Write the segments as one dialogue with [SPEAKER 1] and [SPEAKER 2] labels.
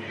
[SPEAKER 1] 1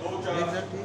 [SPEAKER 1] 2-4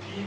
[SPEAKER 1] 3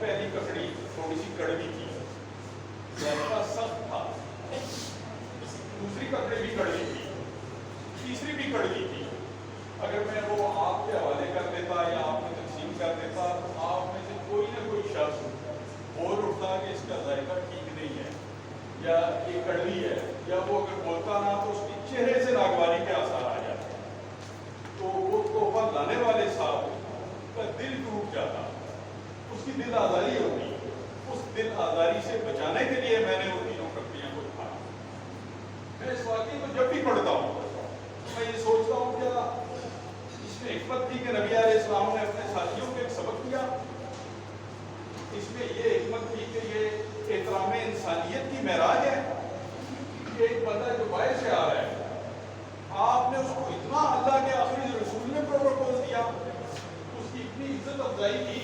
[SPEAKER 1] پہلی ککڑی تھوڑی سی کڑوی تھی، ذائقہ سخت تھا، دوسری ککڑی بھی کڑوی تھی، تیسری بھی کڑوی تھی. اگر میں وہ آپ کے حوالے کر دیتا یا آپ میں تقسیم کر دیتا تو آپ میں سے کوئی نہ کوئی شخص بول اٹھتا کہ اس کا ذائقہ ٹھیک نہیں ہے یا یہ کڑوی ہے، یا وہ اگر بولتا نہ تو اس کے چہرے سے ناگواری کے آثار آ جاتے. تو وہ تحفہ لانے والے صاحب کا دل ٹوٹ جاتا، اس کی دل آزاری ہوتی. اس دل آزاری سے بچانے کے لیے میں نے وہ تینوں ککڑیاں کو اٹھایا. میں اس واقعے کو جب بھی پڑھتا ہوں میں یہ سوچتا ہوں کیا اس میں حکمت تھی کہ نبی علیہ السلام نے اپنے ساتھیوں کو ایک سبق دیا. اس میں یہ حکمت تھی کہ یہ احترام انسانیت کی معراج ہے. ایک بندہ جو باہر سے آ رہا ہے، آپ نے اس کو اتنا اللہ کے آخری رسول نے پروٹوکول دیا، اس کی اتنی عزت افزائی کی.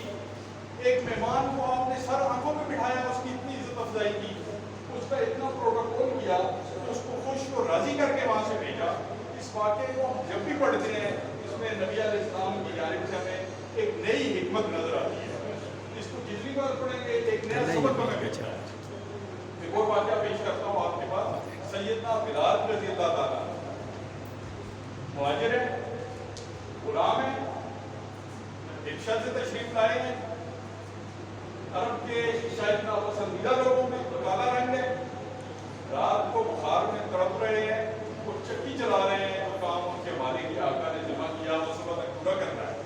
[SPEAKER 1] ایک مہمان کو آپ نے سر آنکھوں پہ بٹھایا، اس کی اتنی عزت افزائی کی، اس کا اتنا پروٹوکول کیا، اس کو خوش اور راضی کر کے وہاں سے بھیجا. اس واقعے کو ہم جب بھی پڑھتے ہیں اس میں نبی علیہ السلام کی جانب سے ہمیں ایک نئی حکمت نظر آتی ہے. اس کو جتنی بار پڑھیں گے ایک نیا سبق ہمیں ملتا ہے. ایک اور واقعہ پیش کرتا ہوں آپ کے پاس. سیدنا بلال رضی اللہ تعالیٰ مہاجر ہے، غلام ہے، رکشہ سے تشریف لائے ہیں. عرب کے شاید ناپسندیدہ لوگوں میں کالا رنگ ہے، رات کو بخار میں تڑپ رہے ہیں، وہ چکی چلا رہے ہیں. جو کام ان کے مالک کے آقا نے جمع کیا وہ صبح تک پورا کرنا ہے.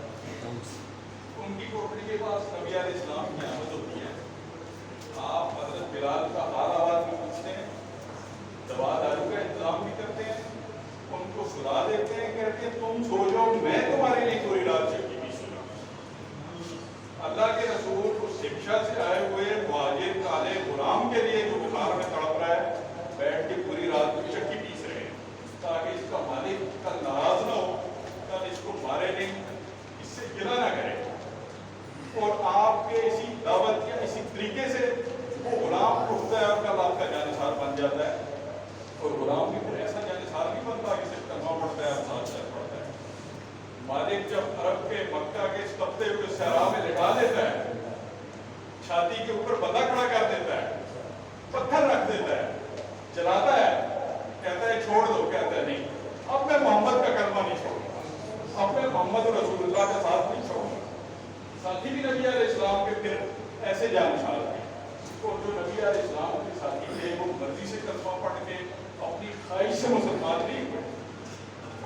[SPEAKER 1] ان کی کوٹری کے پاس نبی علیہ السلام کی آمد ہوتی ہے. آپ حضرت بلال کا حال آواز میں پوچھتے ہیں، دوا دارو کا انتظام بھی کرتے ہیں، ان کو سلا دیتے ہیں، کہتے ہیں تم سو جاؤ، میں تمہارے لیے پوری رات چکی بھی سنا. اللہ کے رسول اس شکشا سے آئے ہوئے مہاجر کالے غلام کے لیے جو بخار میں تڑپ رہا ہے بیٹھ کے پوری رات کی چکی پیس رہے ہیں تاکہ اس کا مالک کل ناراض نہ ہو، کل اس کو مارے نہیں، اس سے گلا نہ کرے. اور آپ کے اسی دعوت یا اسی طریقے سے وہ غلام اٹھتا ہے اور کل آپ کا جانثار بن جاتا ہے. اور غلام بھی کوئی ایسا جانثار نہیں بنتا کہ صرف کلمہ پڑھتا ہے اور ساتھ ساتھ پڑھتا ہے. مالک جب عرب کے مکہ کے اس تپتے ہوئے صحرا میں لٹا دیتا ہے، چھاتی کے اوپر بندہ کھڑا کر دیتا ہے، پتھر رکھ دیتا ہے، جلاتا ہے، کہتا ہے چھوڑ دو، کہتا ہے نہیں، اب میں محمد کا کلمہ نہیں چھوڑوں گا، اب میں محمد رسول اللہ کا ساتھ نہیں چھوڑوں گا. ساتھی بھی نبی علیہ السلام کے پھر ایسے جانشار تھے. اور جو نبی علیہ السلام کے ساتھی تھے وہ مرضی سے کلمہ پڑھ کے اپنی خواہش سے مسلمان نہیں ہوئے.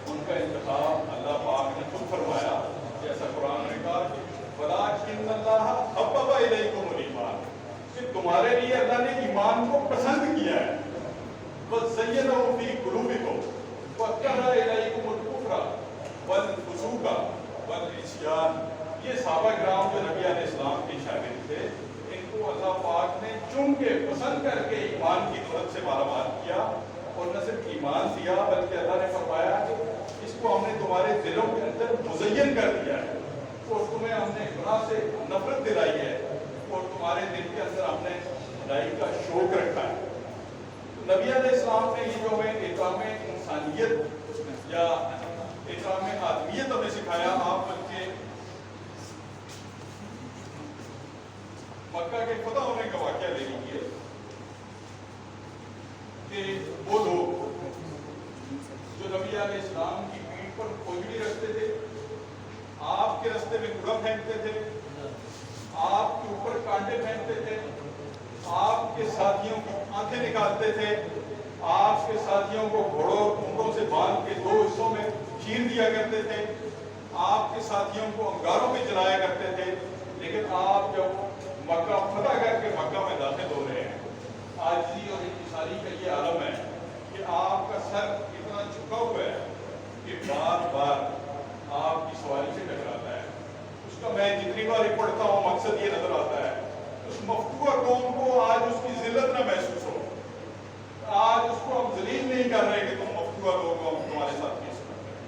[SPEAKER 1] ان کا انتخاب اللہ پاک نے خود فرمایا، جیسا قرآن نے کہا کہ وَلَٰكِنَّ اللَّهَ حَبَّبَ إِلَيْكُمُ الْإِيمَانَ، کہ تمہارے لیے اللہ نے ایمان کو پسند کیا ہے. وَزَيَّنَهُ فِي قُلُوبِكُمْ وَكَرَّهَ إِلَيْكُمُ الْكُفْرَ وَالْفُسُوقَ وَالْعِصْيَانَ. یہ صحابہ کرام جو نبی علیہ السلام کے شاگرد تھے، ان کو اللہ پاک نے چن کے پسند کر کے ایمان کی دولت سے مالا مال کیا. اور نہ صرف ایمان دیا بلکہ اللہ نے فرمایا کہ اس کو ہم نے تمہارے دلوں کے اندر مزین کر دیا ہے، اور تمہیں ہم نے گناہ سے نفرت دلائی ہے، اور تمہارے دل کے اندر ہم نے بھلائی کا شوق رکھا ہے. نبی علیہ السلام نے یہ جو ہمیں احترام انسانیت یا احترام آدمیت ہمیں سکھایا. آپ بلکہ مکہ کے فتح ہونے کا واقعہ لے لیجیے کہ وہ لوگ جو نبی علیہ السلام کی پیٹھ پر کھوجڑی رکھتے تھے، آپ کے رستے میں کوڑا پھینکتے تھے، آپ کے اوپر کانٹے پھینکتے تھے، آپ کے ساتھیوں کی آنکھیں نکالتے تھے، آپ کے ساتھیوں کو گھوڑوں اور اونٹوں سے باندھ کے دو حصوں میں چیر دیا کرتے تھے، آپ کے ساتھیوں کو انگاروں میں جلایا کرتے تھے. لیکن آپ جب مکہ فتح کر کے مکہ میں داخل ہو رہے ہیں، عاجزی اور انکساری کا یہ عالم ہے کہ آپ کا سر اتنا جھکا ہوا ہے کہ بار بار آپ کی سواری سے ٹکراتا ہے. اس کا میں جتنی بار پڑھتا ہوں مقصد یہ نظر آتا ہے اس مفتوح قوم کو آج اس کی ذلت نہ محسوس ہو. آج اس کو ہم ذلیل نہیں کر رہے کہ تم مفتوح لوگ ہو، ہم تمہارے ساتھ کیس کرتے ہیں.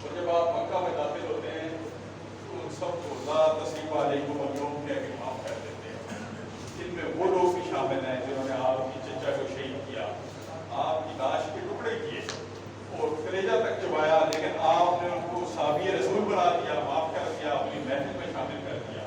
[SPEAKER 1] اور جب آپ مکہ میں داخل ہوتے ہیں تو ان سب کو لا تثریب علیکم اليوم کہہ کے معاف کر دیتے ہیں. جن میں وہ لوگ بھی شامل ہیں جنہوں نے آپ کی چچا کو شہید کیا، آپ کی لاش کے ٹکڑے کیے اور کلیجہ تک چبایا، لیکن آپ نے ان کو صحابی رسول بنا دیا، معاف کر دیا، اپنی محفل میں شامل کر دیا.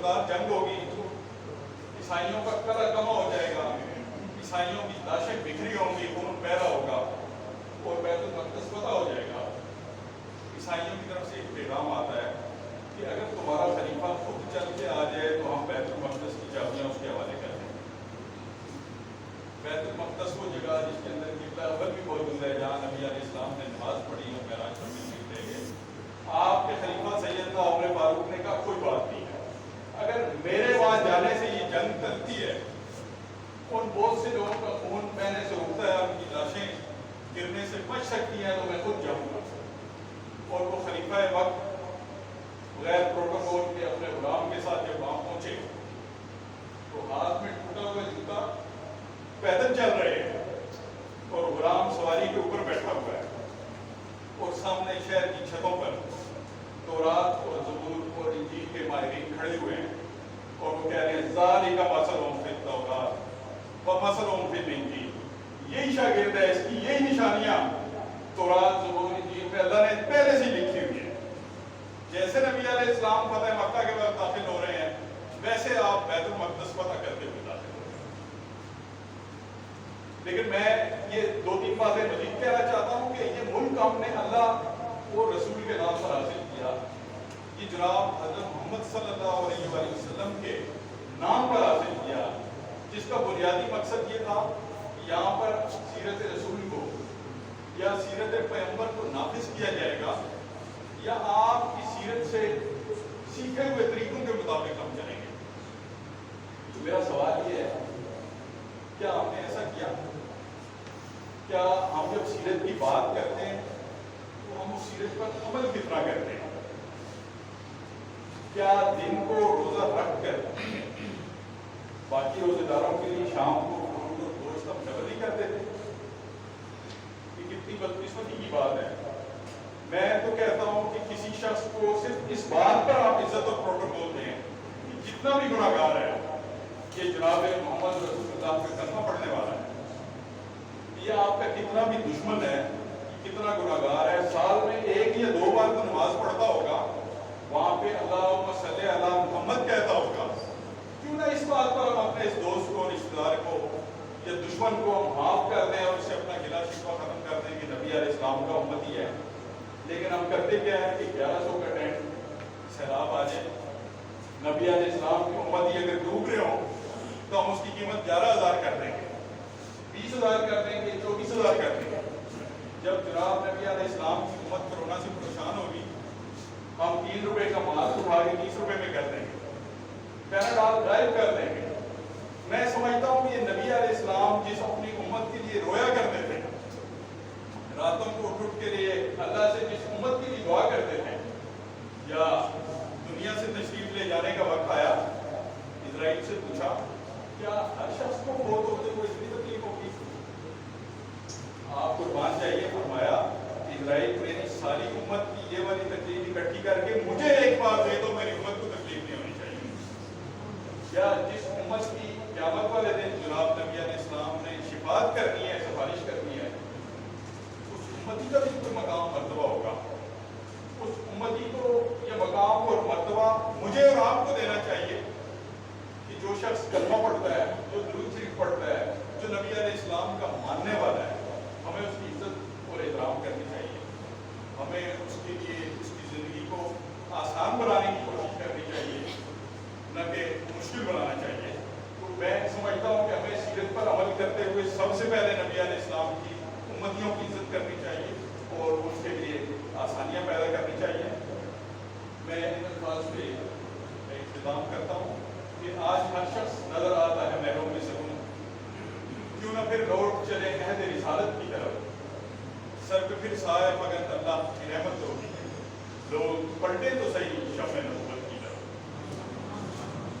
[SPEAKER 1] خبردار جنگ ہوگی تو عیسائیوں کا قلع کما ہو جائے گا، عیسائیوں کی لاشیں بکھری ہوں گی، خون پیدا ہوگا اور بیت المقدس فتح ہو جائے گا۔ عیسائیوں کی طرف سے ایک پیغام آتا ہے کہ اگر تمہارا خلیفہ خود چل کے آ جائے تو ہم بیت المقدس کی چابیاں اس کے حوالے کر دیں۔ بیت المقدس وہ جگہ جس کے اندر قبلہ اول بھی موجود ہے، جہاں نبی علیہ السلام نے نماز پڑھی اور معراج پر تشریف لے گئے۔ آپ کے خلیفہ سیدنا عمر فاروق نے کہا کوئی بات نہیں ہے، اگر میرے وہاں جانے سے یہ جنگ ٹلتی ہے، ان بہت سے لوگوں کا خون بہنے سے رکتا ہے، ان کی لاشیں گرنے سے بچ سکتی ہیں، تو میں خود جاؤں گا۔ اور وہ خلیفہ وقت غیر پروٹوکول کے اپنے غلام کے ساتھ جب وہاں پہنچے تو ہاتھ میں ٹوٹا ہوا جوتا، پیدل چل رہے ہیں اور غلام سواری کے اوپر بیٹھا ہوا ہے، اور سامنے شہر کی چھتوں پر تورات اور زبور اور انجیل کے ماہرین کھڑے ہوئے ہیں اور وہ کہہ رہے ہیں ذالک مثلٌ فی التوراۃ ومثلٌ فی الانجیل، یہی شاگرد ہے، اس کی یہی نشانیاں تورات زبور انجیل میں اللہ نے پہلے سے لکھی ہوئی ہیں۔ جیسے نبی علیہ السلام فتح مکہ کے بعد داخل ہو رہے ہیں، ویسے آپ بیت المقدس فتح کرتے ہوئے داخل ہو رہے ہیں۔ لیکن میں یہ دو تین باتیں مزید کہنا چاہتا ہوں کہ یہ ملک ہم نے اللہ اور رسول کے نام پر حاصل کیا، یہ جناب حضرت محمد صلی اللہ علیہ وآلہ وسلم کے نام پر حاصل کیا، جس کا بنیادی مقصد یہ تھا کہ یہاں پر سیرت رسول کو یا سیرت پیغمبر کو نافذ کیا جائے گا، یا آپ کی سیرت سے سیکھے ہوئے طریقوں کے مطابق ہم چلیں گے۔ تو میرا سوال یہ ہے، کیا ہم نے ایسا کیا؟ کیا ہم جب سیرت کی بات کرتے ہیں تو ہم اس سیرت پر عمل کتنا کرتے ہیں؟ کیا دن کو روزہ رکھ کر باقی روزے داروں کے لیے شام کو فروٹ اور گوشت ہم ڈبل نہیں کرتے تھے؟ یہ کتنی بدقسمتی کی بات ہے۔ میں تو کہتا ہوں کہ کسی شخص کو صرف اس بات پر آپ عزت اور پروٹوکول دیں کہ جتنا بھی گناہ گار ہے یہ جناب محمد رسول اللہ کا کلمہ پڑھنے والا ہے، یہ آپ کا کتنا بھی دشمن ہے، کتنا گناہ گار ہے، سال میں ایک یا دو بار تو نماز پڑھتا ہوگا، وہاں پہ اللہم صلی علی محمد کہتا ہوگا، کیوں نہ اس بات پر ہم اپنے اس دوست کو، رشتہ دار کو یا دشمن کو ہم معاف کر دیں اور اسے اپنا گلا شکوہ ختم کر دیں کہ نبی علیہ السلام کا امتی ہے۔ لیکن ہم کرتے کیا ہے کہ 1100 کا ٹینٹ سیلاب آ جائے، نبی علیہ السلام کی امتی اگر ڈوب رہے ہوں تو ہم اس کی قیمت 11,000 کر دیں گے، 20,000 کر دیں گے، 24,000 کر دیں گے۔ جب جناب نبی علیہ السلام کی امت کرونا سے پریشان ہوگی، ہم 3 روپے کا ماسک اٹھا کے 20 روپے میں کر دیں گے، پیناڈول غائب کر دیں گے۔ میں سمجھتا ہوں کہ یہ نبی علیہ السلام جس اپنی امت کے لیے رویا کرتے تھے، راتوں کو اٹھ کے لیے اللہ سے جس امت کے لیے دعا کرتے تھے، یا دنیا سے تشریف لے جانے کا وقت آیا، اسرائیل سے پوچھا کیا ہر شخص کو موت ہوتے ہوئے اتنی تکلیف ہوگی؟ آپ قربان جائیے، فرمایا اسرائیل میری ساری امت کی یہ والی تکلیف اکٹھی کر کے مجھے ایک بار دے دو، میری امت کو تکلیف نہیں ہونی چاہیے۔ یا جس امت کی قیامت والے دن جناب نبی علیہ السلام نے شفاعت کرنی ہے، سفارش کرنی ہے، اس امتی کا بھی کوئی مقام مرتبہ ہوگا، اس امتی کو یہ مقام اور مرتبہ مجھے اور آپ کو دینا چاہیے کہ جو شخص کلمہ پڑھتا ہے، جو درود شریف پڑھتا ہے، جو نبی علیہ السلام کا ماننے والا ہے، ہمیں اس کی عزت اور احترام کرنی چاہیے، ہمیں اس کے لیے اس کی زندگی کو آسان بنانے کی کوشش کرنی چاہیے، نہ کہ مشکل بنانا چاہیے۔ تو میں سمجھتا ہوں کہ ہمیں سیرت پر عمل کرتے ہوئے سب سے پہلے نبی علیہ السلام کی امتیوں کی عزت کرنی چاہیے اور اس کے لیے آسانیاں پیدا کرنی چاہیے۔ میں ان الفاظ پہ اختتام کرتا ہوں کہ آج ہر شخص نظر آتا ہے محروم میں سکون، کیوں نہ پھر لوٹ چلے عہد رسالت کی طرف، سر پہ پھر سایہ مگر اللہ کی رحمت ہوگی، لوگ پلٹے تو صحیح شمع نور۔